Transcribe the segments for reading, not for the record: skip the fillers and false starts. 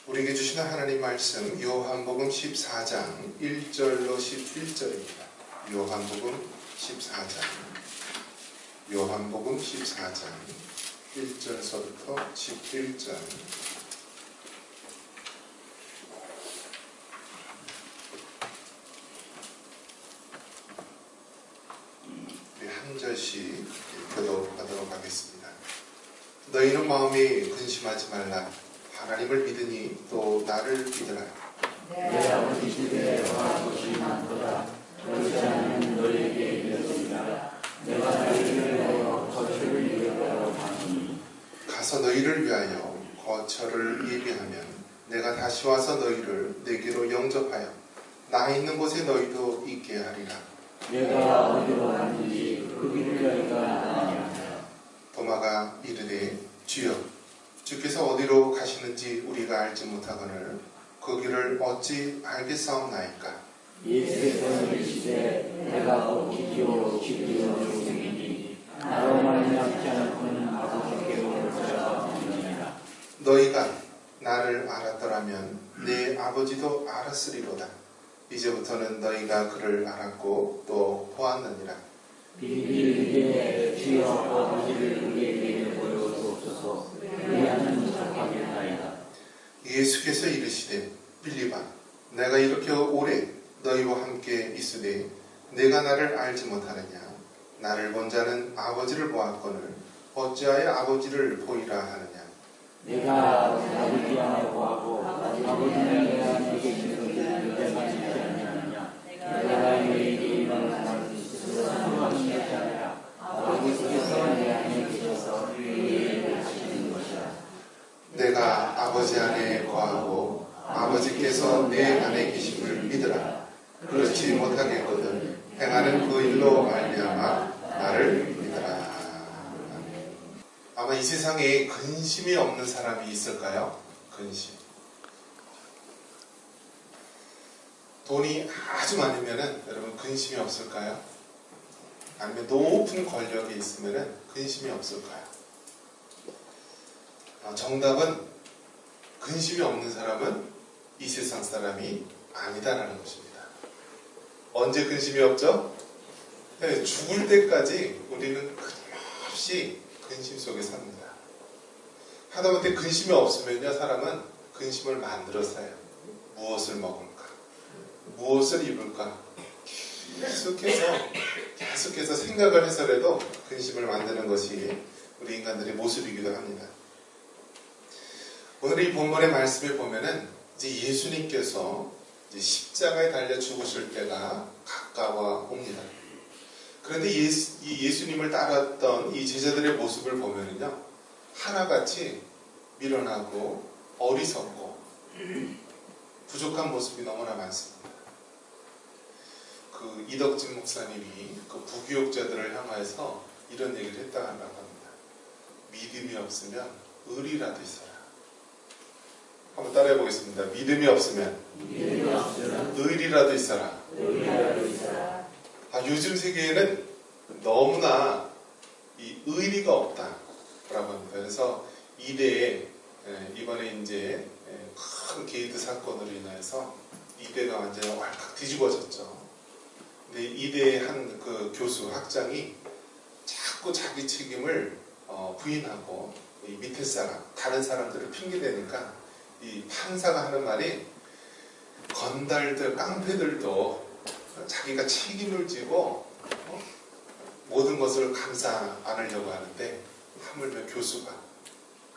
우리에게 주시는 하나님 말씀 요한복음 14장 1절로 11절입니다. 요한복음 14장 1절서부터 11절. 우리 한 절씩 교독하도록 하겠습니다. 너희는 마음에 근심하지 말라. 하나님을 믿으니 또 나를 믿으라. 내 아버지 집에 와곳이 많도다. 그렇지 않으면 너희에게 이르리라. 내가 너희를 위하여 거처를 예비하러 가노니 가서 너희를 위하여 거처를 예비하면 내가 다시 와서 너희를 내게로 영접하여 나 있는 곳에 너희도 있게 하리라. 내가 어디로 가는지 그 길을 너희가 아니하라. 도마가 이르되 주여 주께서 어디로 가시는지 우리가 알지 못하거늘 그 길을 어찌 알겠사옵나이까. 예수께서 이르시되 내가 길이요 진리요 생이니 나로 말미암지 않고는 아버지께로 올 자가 없느니라. 너희가 나를 알았더라면 내 아버지도 알았으리로다. 이제부터는 너희가 그를 알았고 또 보았느니라. 빌리에게 주여 아버지를 우리에게 보여주옵소서. 우리는 척하겠나이다. 예수께서 이르시되 빌리바 내가 이렇게 오래 너희와 함께 있으되 내가 나를 알지 못하느냐. 나를 본 자는 아버지를 보았거늘 어찌하여 아버지를 보이라 하느냐. 내가 아버지 안에 거하고 아버지는 내가 내게 계신 것을 내가 믿지 아니하느냐. 내가 너희에게 이런 말을 수고하는 것이 아니라 아버지께서 내 안에 계셔서 너희에게 하시는 것이라. 내가 아버지 안에 거하고 아버지께서 내 안에 계심을 믿으라. 그렇지 못하겠거든 행하는 그 일로 말미암아 나를 믿으라. 아마 이 세상에 근심이 없는 사람이 있을까요? 근심. 돈이 아주 많으면은 여러분 근심이 없을까요? 아니면 높은 권력이 있으면은 근심이 없을까요? 정답은 근심이 없는 사람은 이 세상 사람이 아니다라는 것입니다. 언제 근심이 없죠? 네, 죽을 때까지 우리는 끊임없이 근심 속에 삽니다. 하다못해 근심이 없으면요, 사람은 근심을 만들어서 해요. 무엇을 먹을까? 무엇을 입을까? 계속해서 생각을 해서라도 근심을 만드는 것이 우리 인간들의 모습이기도 합니다. 오늘 이 본문의 말씀에 보면은 이제 예수님께서 이제 십자가에 달려 죽으실 때가 가까워 옵니다. 그런데 이 예수님을 따랐던 이 제자들의 모습을 보면은요, 하나같이 미련하고 어리석고 부족한 모습이 너무나 많습니다. 그 이덕진 목사님이 그 부교육자들을 향해서 이런 얘기를 했다고 합니다. 믿음이 없으면 의리라도 있어라. 한번 따라해 보겠습니다. 믿음이 없으면 의리라도 있어라. 요즘 세계에는 너무나 이 의리가 없다라고 합니다. 그래서 이대에 이번에 이제 큰 게이트 사건으로 인해서 이대가 완전히 왈칵 뒤집어졌죠. 근데 이대의 한 그 교수 학장이 자꾸 자기 책임을 부인하고 이 밑에 사람, 다른 사람들을 핑계대니까 이 판사가 하는 말이 건달들, 깡패들도 자기가 책임을 지고 모든 것을 감사 안으려고 하는데 하물며 교수가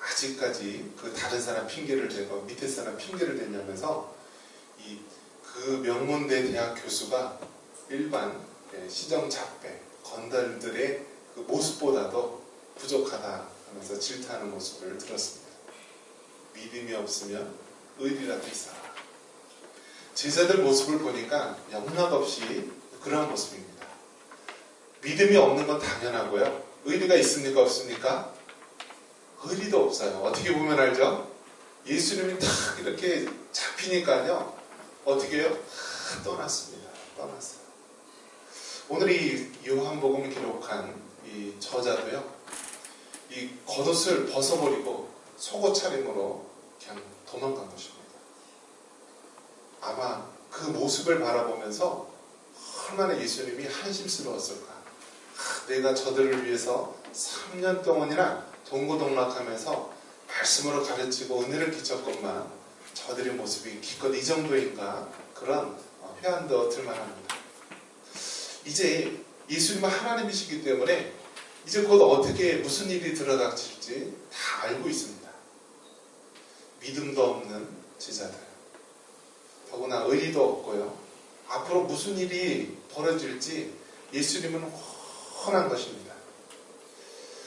아직까지 그 다른 사람 핑계를 대고 밑에 사람 핑계를 대냐면서 그 명문대 대학 교수가 일반 시정잡배, 건달들의 그 모습보다도 부족하다 하면서 질타하는 모습을 들었습니다. 믿음이 없으면 의리라도 있어라. 제자들 모습을 보니까 영락없이 그러한 모습입니다. 믿음이 없는 건 당연하고요. 의리가 있습니까? 없습니까? 의리도 없어요. 어떻게 보면 알죠? 예수님이 탁 이렇게 잡히니까요. 어떻게 해요? 떠났습니다. 떠났어요. 오늘 이 요한복음을 기록한 이 저자도요. 이 겉옷을 벗어버리고 속옷 차림으로 그냥 도망간 것입니다. 아마 그 모습을 바라보면서 얼마나 예수님이 한심스러웠을까. 내가 저들을 위해서 3년 동안이나 동고동락하면서 말씀으로 가르치고 은혜를 끼쳤건만 저들의 모습이 기껏 이 정도인가, 그런 회한도 들만합니다. 이제 예수님은 하나님이시기 때문에 이제 곧 어떻게 무슨 일이 들어닥칠지 다 알고 있습니다. 믿음도 없는 제자들, 더구나 의리도 없고요, 앞으로 무슨 일이 벌어질지 예수님은 훤한 것입니다.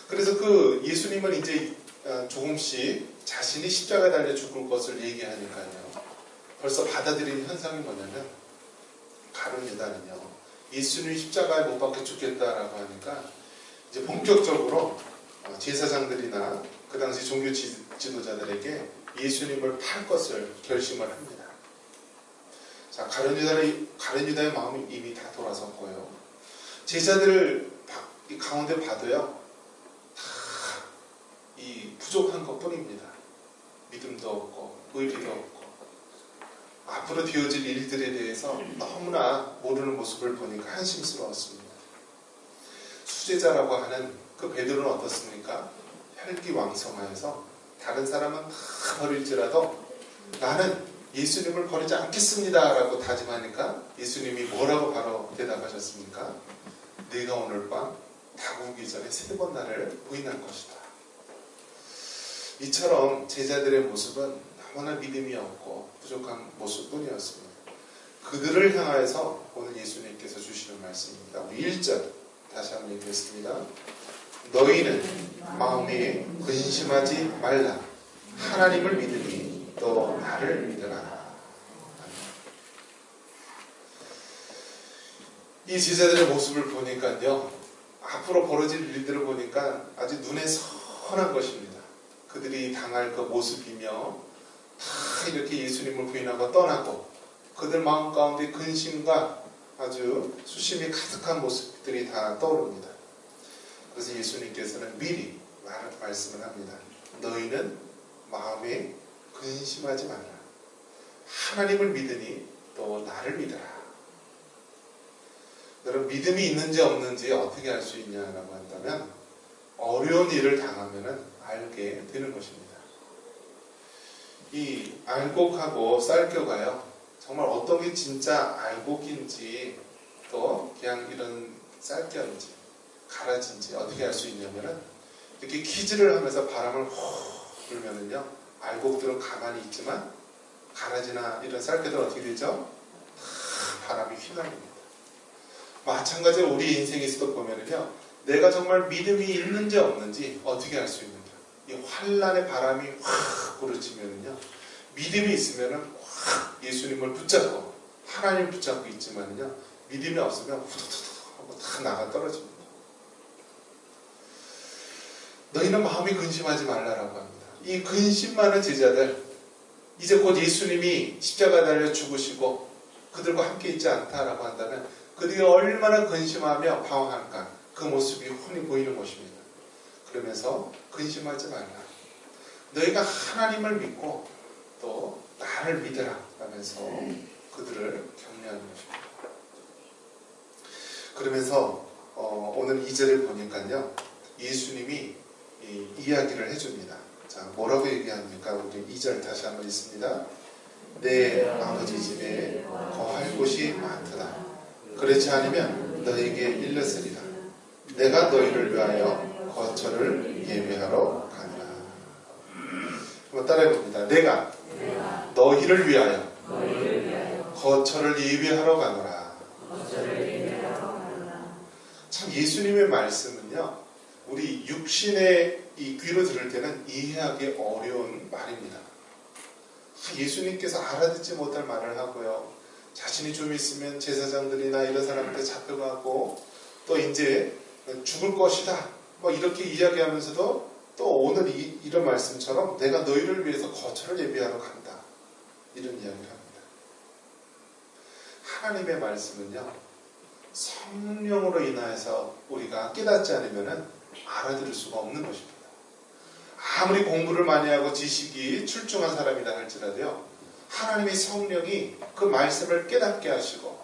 그래서 그 예수님은 이제 조금씩 자신이 십자가에 달려 죽을 것을 얘기하니까요, 벌써 받아들이는 현상이 뭐냐면, 가룟 유다는요, 예수님이 십자가에 못 박혀 죽겠다라고 하니까 이제 본격적으로 제사장들이나 그 당시 종교 지도자들에게 예수님을 팔 것을 결심을 합니다. 자, 가룟 유다의 마음이 이미 다 돌아섰고요, 제자들을 가운데 봐도요, 다 이 부족한 것 뿐입니다. 믿음도 없고 의리도 없고 앞으로 되어질 일들에 대해서 너무나 모르는 모습을 보니까 한심스러웠습니다. 수제자라고 하는 그 베드로는 어떻습니까? 혈기왕성하여서 다른 사람은 다 버릴지라도 나는 예수님을 버리지 않겠습니다 라고 다짐하니까 예수님이 뭐라고 바로 대답하셨습니까? 네가 오늘 밤 다구기 전에 3번 나를 부인할 것이다. 이처럼 제자들의 모습은 너무나 믿음이 없고 부족한 모습뿐이었습니다. 그들을 향하여서 오늘 예수님께서 주시는 말씀입니다. 우리 1절 다시 한번 읽겠습니다. 너희는 마음에 근심하지 말라. 하나님을 믿으니 또 나를 믿으라. 이 제자들의 모습을 보니까요, 앞으로 벌어질 일들을 보니까 아주 눈에 선한 것입니다. 그들이 당할 그 모습이며 다 이렇게 예수님을 부인하고 떠나고 그들 마음 가운데 근심과 아주 수심이 가득한 모습들이 다 떠오릅니다. 그래서 예수님께서는 미리 말씀을 합니다. 너희는 마음에 근심하지 말라. 하나님을 믿으니 또 나를 믿어라. 여러분, 믿음이 있는지 없는지 어떻게 알 수 있냐라고 한다면 어려운 일을 당하면 알게 되는 것입니다. 이 알곡하고 쌀겨가요, 정말 어떤 게 진짜 알곡인지 또 그냥 이런 쌀겨인지 가라지인지 어떻게 알 수 있냐면은 이렇게 키즈를 하면서 바람을 후 불면은요, 알곡들은 가만히 있지만 가라지나 이런 쌀겨들은 어떻게 되죠? 바람이 휘날립니다. 마찬가지로 우리 인생에서도 보면은요, 내가 정말 믿음이 있는지 없는지 어떻게 알 수 있는가? 이 환란의 바람이 확 부르치면은요, 믿음이 있으면은 확 예수님을 붙잡고 하나님을 붙잡고 있지만은요, 믿음이 없으면 후두두두 하고 다 나가 떨어집니다. 너희는 마음이 근심하지 말라라고 합니다. 이 근심 많은 제자들, 이제 곧 예수님이 십자가에 달려 죽으시고 그들과 함께 있지 않다라고 한다면 그들이 얼마나 근심하며 방황할까, 그 모습이 훤히 보이는 것입니다. 그러면서 근심하지 말라. 너희가 하나님을 믿고 또 나를 믿으라 하면서 그들을 격려하는 것입니다. 그러면서 오늘 2절을 보니까요, 예수님이 이야기를 해줍니다. 자, 뭐라고 얘기합니까? 우리 2절 다시 한번 읽습니다. 내 아버지 집에 거할 곳이 많도다. 그렇지 않으면 너에게 일렀으리라. 내가 너희를 위하여 거처를 예비하러 가니라. 한번 따라해봅니다. 내가 너희를 위하여 거처를 예비하러 가노라. 참, 예수님의 말씀은요, 우리 육신의 이 귀로 들을 때는 이해하기 어려운 말입니다. 예수님께서 알아듣지 못할 말을 하고요, 자신이 좀 있으면 제사장들이나 이런 사람한테 잡혀가고 또 이제 죽을 것이다 뭐 이렇게 이야기하면서도 또 오늘 이런 말씀처럼 내가 너희를 위해서 거처를 예비하러 간다, 이런 이야기를 합니다. 하나님의 말씀은요, 성령으로 인하여서 우리가 깨닫지 않으면 알아들을 수가 없는 것입니다. 아무리 공부를 많이 하고 지식이 출중한 사람이다 할지라도요, 하나님의 성령이 그 말씀을 깨닫게 하시고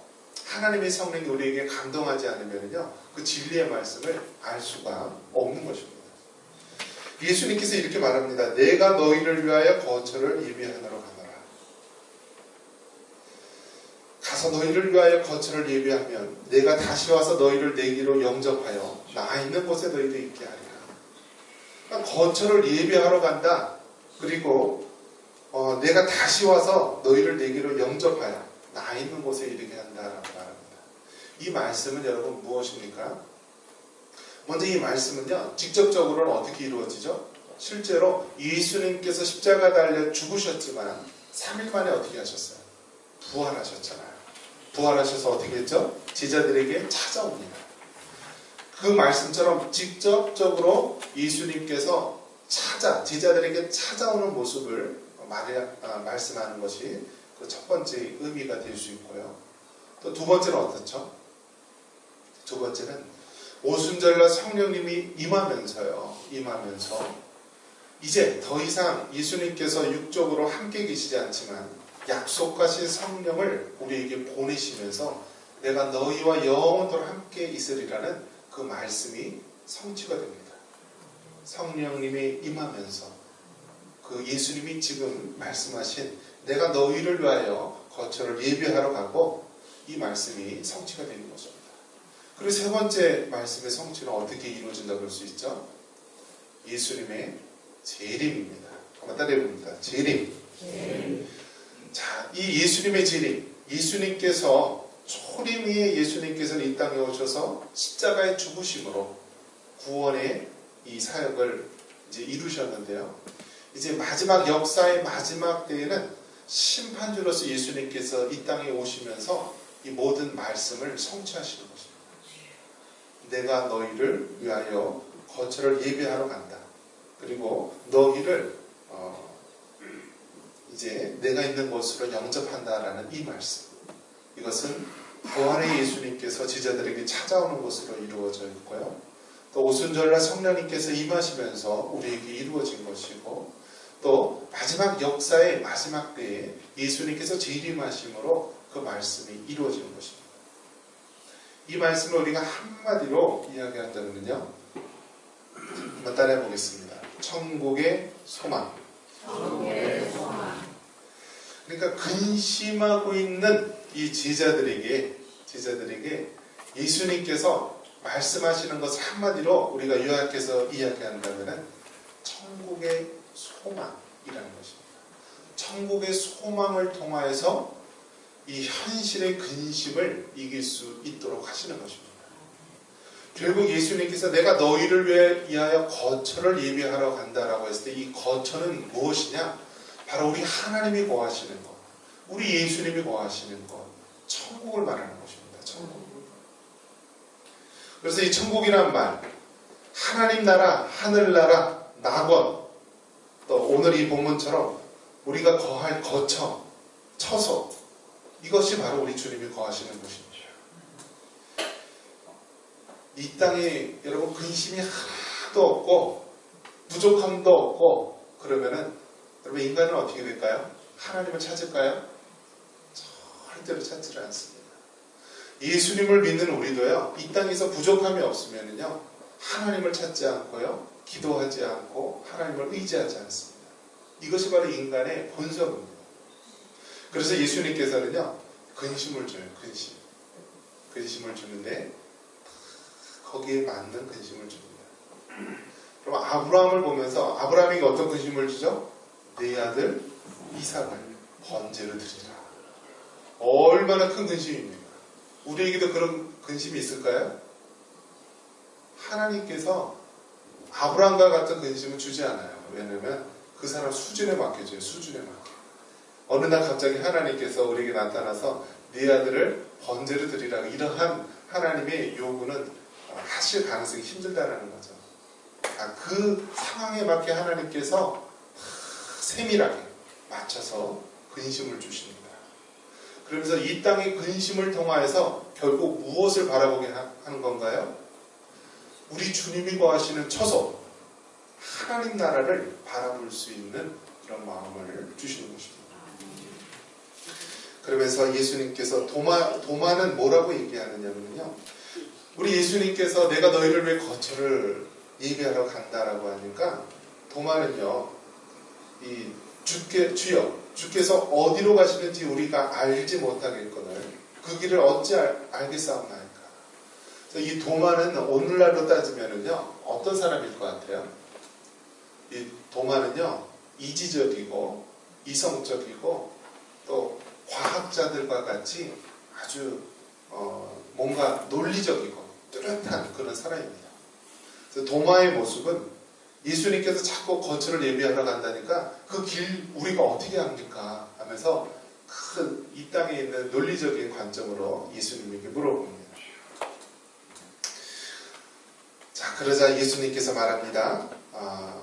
하나님의 성령이 우리에게 감동하지 않으면요, 그 진리의 말씀을 알 수가 없는 것입니다. 예수님께서 이렇게 말합니다. 내가 너희를 위하여 거처를 예비하느라 가노라. 가서 너희를 위하여 거처를 예비하면 내가 다시 와서 너희를 내기로 영접하여 나 있는 곳에 너희도 있게 하리라. 그러니까 거처를 예비하러 간다. 그리고 내가 다시 와서 너희를 내기로 영접하여 나 있는 곳에 이르게 한다라고 말합니다. 이 말씀은 여러분 무엇입니까? 먼저 이 말씀은요, 직접적으로는 어떻게 이루어지죠? 실제로 예수님께서 십자가 달려 죽으셨지만 3일 만에 어떻게 하셨어요? 부활하셨잖아요. 부활하셔서 어떻게 했죠? 제자들에게 찾아옵니다. 그 말씀처럼 직접적으로 예수님께서 제자들에게 찾아오는 모습을 말씀하는 것이 그 첫 번째 의미가 될 수 있고요. 또 두 번째는 어떻죠? 두 번째는 오순절날 성령님이 임하면서 이제 더 이상 예수님께서 육적으로 함께 계시지 않지만 약속하신 성령을 우리에게 보내시면서 내가 너희와 영원토록 함께 있으리라는 그 말씀이 성취가 됩니다. 성령님이 임하면서 그 예수님이 지금 말씀하신 내가 너희를 위하여 거처를 예비하러 가고, 이 말씀이 성취가 되는 것입니다. 그리고 세 번째 말씀의 성취는 어떻게 이루어진다고 볼 수 있죠? 예수님의 재림입니다. 한번 따라해봅니다. 재림. 자, 이 예수님의 재림, 예수님께서 초림 위에 예수님께서는 이 땅에 오셔서 십자가의 죽으심으로 구원의 이 사역을 이제 이루셨는데요. 이제 마지막 역사의 마지막 때에는 심판주로서 예수님께서 이 땅에 오시면서 이 모든 말씀을 성취하시는 것입니다. 내가 너희를 위하여 거처를 예비하러 간다. 그리고 너희를 이제 내가 있는 곳으로 영접한다라는 이 말씀. 이것은 부활의 예수님께서 제자들에게 찾아오는 것으로 이루어져 있고요. 또 오순절날 성령님께서 임하시면서 우리에게 이루어진 것이고, 또 마지막 역사의 마지막 때에 예수님께서 재림하심으로 그 말씀이 이루어지는 것입니다. 이 말씀을 우리가 한마디로 이야기한다면요, 한번 따라해 보겠습니다. 천국의 소망. 그러니까 근심하고 있는 이 제자들에게 예수님께서 말씀하시는 것을 한마디로 우리가 요약해서 이야기한다면 천국의 소망이라는 것입니다. 천국의 소망을 통하여서 이 현실의 근심을 이길 수 있도록 하시는 것입니다. 결국 예수님께서 내가 너희를 위하여 거처를 예비하러 간다라고 했을 때 이 거처는 무엇이냐? 바로 우리 하나님이 거하시는 것, 우리 예수님이 거하시는 것, 천국을 말하는 것입니다. 천국. 그래서 이 천국이란 말, 하나님 나라, 하늘나라, 낙원, 또 오늘 이 본문처럼 우리가 거할 거처, 처소, 이것이 바로 우리 주님이 거하시는 곳입니다. 이 땅에 여러분 근심이 하나도 없고 부족함도 없고 그러면은 여러분 인간은 어떻게 될까요? 하나님을 찾을까요? 절대로 찾지를 않습니다. 예수님을 믿는 우리도요, 이 땅에서 부족함이 없으면요 하나님을 찾지 않고요, 기도하지 않고 하나님을 의지하지 않습니다. 이것이 바로 인간의 본성입니다. 그래서 예수님께서는요 근심을 줘요. 근심을 주는데 거기에 맞는 근심을 줍니다. 그럼 아브라함을 보면서 아브라함에게 어떤 근심을 주죠? 내 아들 이삭을 번제로 드리라. 얼마나 큰 근심입니까? 우리에게도 그런 근심이 있을까요? 하나님께서 아브라함과 같은 근심을 주지 않아요. 왜냐하면 그 사람 수준에 맡겨줘요. 수준에 맡겨. 어느 날 갑자기 하나님께서 우리에게 나타나서 네 아들을 번제로 드리라. 이러한 하나님의 요구는 하실 가능성이 힘들다라는 거죠. 그 상황에 맞게 하나님께서 세밀하게 맞춰서 근심을 주십니다. 그러면서 이 땅의 근심을 통하여서 결국 무엇을 바라보게 하는 건가요? 우리 주님이 거하시는 처소, 하나님 나라를 바라볼 수 있는 그런 마음을 주시는 것입니다. 그러면서 예수님께서 도마는 뭐라고 얘기하느냐면요, 우리 예수님께서 내가 너희를 위해 거처를 예비하러 간다라고 하니까 도마는요, 이 주께서 어디로 가시는지 우리가 알지 못하겠거늘 그 길을 어찌 알겠사옵나이까. 이 도마는 오늘날로 따지면은요, 어떤 사람일 것 같아요? 이 도마는요, 이지적이고 이성적이고 또 과학자들과 같이 아주 뭔가 논리적이고 뚜렷한 그런 사람입니다. 그래서 도마의 모습은 예수님께서 자꾸 거처를 예비하러 간다니까 그 길 우리가 어떻게 합니까? 하면서 큰 이 땅에 있는 논리적인 관점으로 예수님에게 물어봅니다. 자, 그러자 예수님께서 말합니다.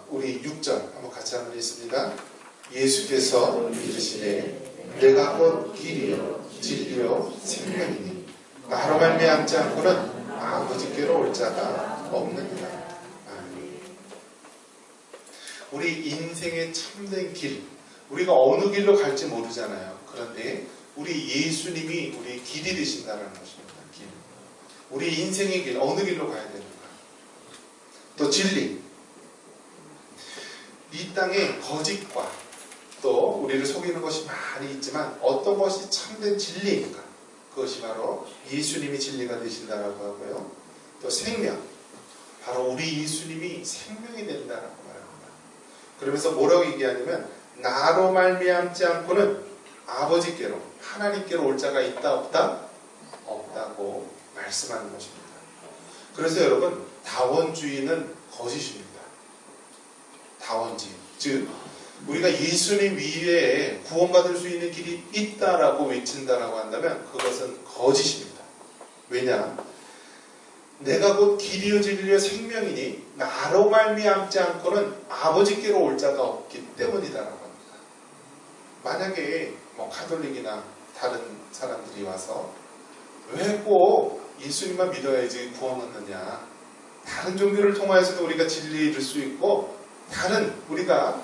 우리 6절 한번 같이 한번 읽습니다. 예수께서 이르시되 내가 곧 길이요 진리요 생명이니 나로 말미암지 않고는 아버지께로 올 자가 없느니라. 우리 인생의 참된 길, 우리가 어느 길로 갈지 모르잖아요. 그런데 우리 예수님이 우리 길이 되신다는 것입니다. 길. 우리 인생의 길, 어느 길로 가야 되는가. 또 진리. 이 땅에 거짓과 또 우리를 속이는 것이 많이 있지만 어떤 것이 참된 진리인가? 그것이 바로 예수님이 진리가 되신다라고 하고요. 또 생명. 바로 우리 예수님이 생명이 된다라고 말합니다. 그러면서 뭐라고 얘기하냐면 나로 말미암지 않고는 아버지께로 하나님께로 올 자가 있다 없다? 없다고 말씀하는 것입니다. 그래서 여러분 다원주의는 거짓입니다. 다원주의. 즉 우리가 예수님 위에 구원받을 수 있는 길이 있다라고 외친다라고 한다면 그것은 거짓입니다. 왜냐? 내가 곧 길이요 진리요 생명이니 나로 말미암지 않고는 아버지께로 올 자가 없기 때문이다라고 합니다. 만약에 가톨릭이나 다른 사람들이 와서 왜 꼭 예수님만 믿어야지 구원 얻느냐, 다른 종교를 통하여서도 우리가 진리에 이를 수 있고 다른 우리가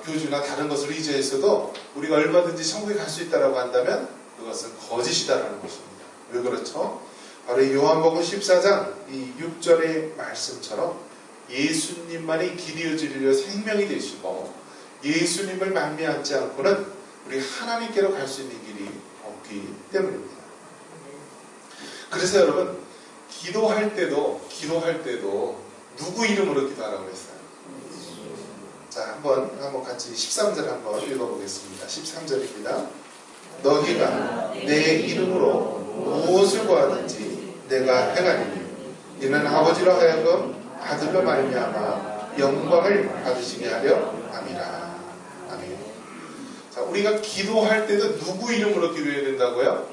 교주나 다른 것을 의지해서도 우리가 얼마든지 천국에 갈 수 있다라고 한다면 그것은 거짓이다라는 것입니다. 왜 그렇죠? 바로 이 요한복음 14장 이 6절의 말씀처럼 예수님만이 길이요 진리요 생명이 되시고 예수님을 말미암지 않고는 우리 하나님께로 갈 수 있는 길이 없기 때문입니다. 그래서 여러분 기도할 때도 누구 이름으로 기도하라고 했어요? 자, 한번 같이 13절 한번 읽어보겠습니다. 13절입니다. 너희가 내 이름으로 무엇을 구하든지 내가 행하리니 이는 아버지로 하여금 아들로 말미암아 영광을 받으시게 하려 함이라. 아멘. 자, 우리가 기도할 때도 누구 이름으로 기도해야 된다고요?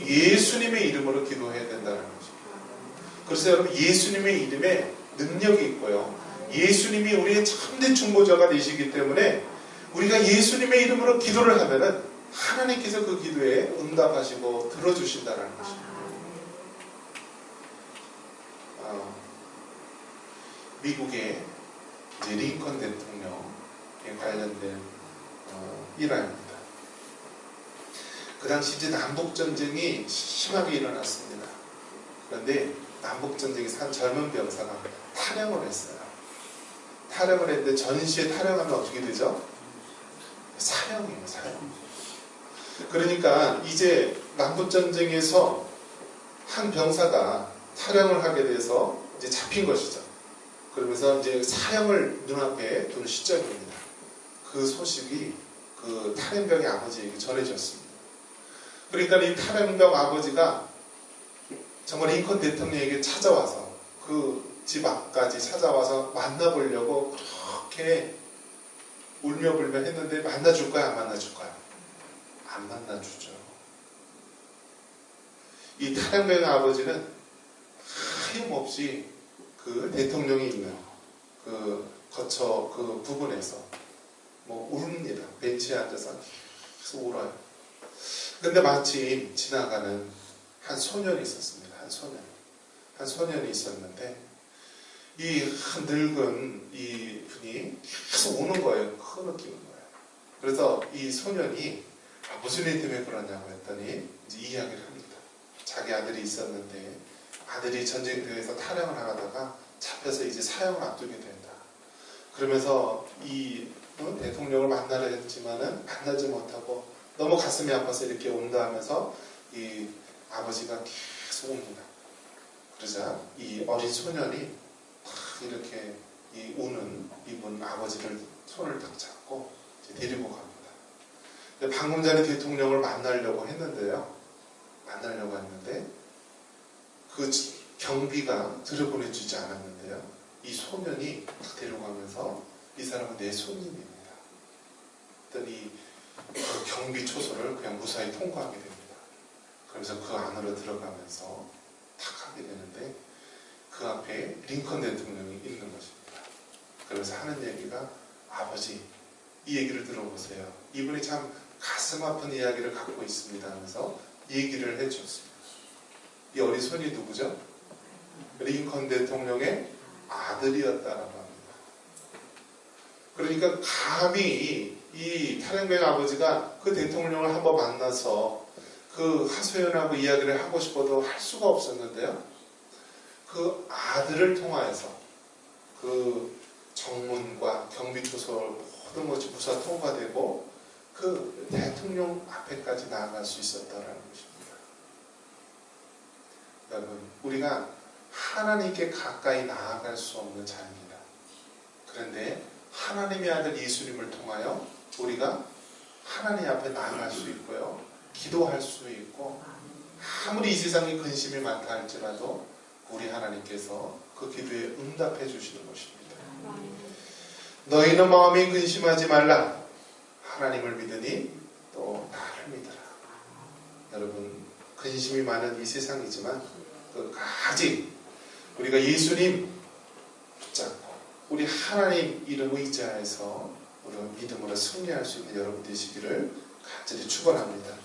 예수님의 이름으로 기도해야 된다는 것입니다. 그래서 여러분 예수님의 이름에 능력이 있고요. 예수님이 우리의 참된 중보자가 되시기 때문에 우리가 예수님의 이름으로 기도를 하면은 하나님께서 그 기도에 응답하시고 들어주신다는 것입니다. 미국의 이제 링컨 대통령에 관련된 일화입니다. 그 당시 이제 남북전쟁이 심하게 일어났습니다. 그런데 남북전쟁에서 한 젊은 병사가 탈영을 했어요. 탈영을 했는데 전시에 탈영하면 어떻게 되죠? 사형이에요, 사형. 그러니까 이제 남북전쟁에서 한 병사가 탈영을 하게 돼서 이제 잡힌 것이죠. 그러면서 이제 사형을 눈앞에 둔 시점입니다. 그 소식이 그 탈영병의 아버지에게 전해졌습니다. 그러니까 이 탈영병 아버지가 정말 링컨 대통령에게 찾아와서 그 집 앞까지 찾아와서 만나보려고 그렇게 울며불며 했는데 만나줄까요? 안 만나줄까요? 안 만나주죠. 이 탈영병의 아버지는 하염없이 그 대통령이 있는 그 거처 그 부근에서 웁니다. 벤치에 앉아서 계속 울어요. 근데 마침 지나가는 한 소년이 있었습니다. 한 소년이 있었는데 이 늙은 이 분이 계속 오는 거예요. 흐느끼는 거예요. 그래서 이 소년이 무슨 일 때문에 그러냐고 했더니 이제 이야기를 합니다. 자기 아들이 있었는데 아들이 전쟁터에서 타령을 하다가 잡혀서 이제 사형을 앞두게 된다. 그러면서 이 대통령을 만나려 했지만은 만나지 못하고 너무 가슴이 아파서 이렇게 온다 하면서 이 아버지가 계속 옵니다. 그러자 이 어린 소년이 탁 이렇게 이 우는 이분 아버지를 손을 딱 잡고 이제 데리고 갑니다. 근데 방금 전에 대통령을 만나려고 했는데 그 경비가 들여보내주지 않았는데요. 이 소년이 딱 데려가면서 이 사람은 내 손님입니다. 그랬더니 그 경비 초소를 그냥 무사히 통과하게 됩니다. 그러면서 그 안으로 들어가면서 탁 하게 되는데 그 앞에 링컨 대통령이 있는 것입니다. 그러면서 하는 얘기가 아버지 이 얘기를 들어보세요. 이분이 참 가슴 아픈 이야기를 갖고 있습니다 하면서 얘기를 해주었습니다. 이 어린 손이 누구죠? 링컨 대통령의 아들이었다라고 합니다. 그러니까 감히 이 탈영병 아버지가 그 대통령을 한번 만나서 그 하소연하고 이야기를 하고 싶어도 할 수가 없었는데요. 그 아들을 통하여서 그 정문과 경비초소 모든 것이 무사 통과되고 그 대통령 앞에까지 나아갈 수 있었다라는 것입니다. 여러분, 우리가 하나님께 가까이 나아갈 수 없는 자입니다. 그런데 하나님의 아들 예수님을 통하여 우리가 하나님 앞에 나아갈 수 있고요. 기도할 수 있고 아무리 이 세상에 근심이 많다 할지라도 우리 하나님께서 그 기도에 응답해 주시는 것입니다. 너희는 마음에 근심하지 말라. 하나님을 믿으니 또 나를 믿으라. 여러분, 근심이 많은 이 세상이지만 끝까지 우리가 예수님 붙잡고 우리 하나님 이름 의지하여서 우리 믿음으로 승리할 수 있는 여러분 되시기를 간절히 축원합니다.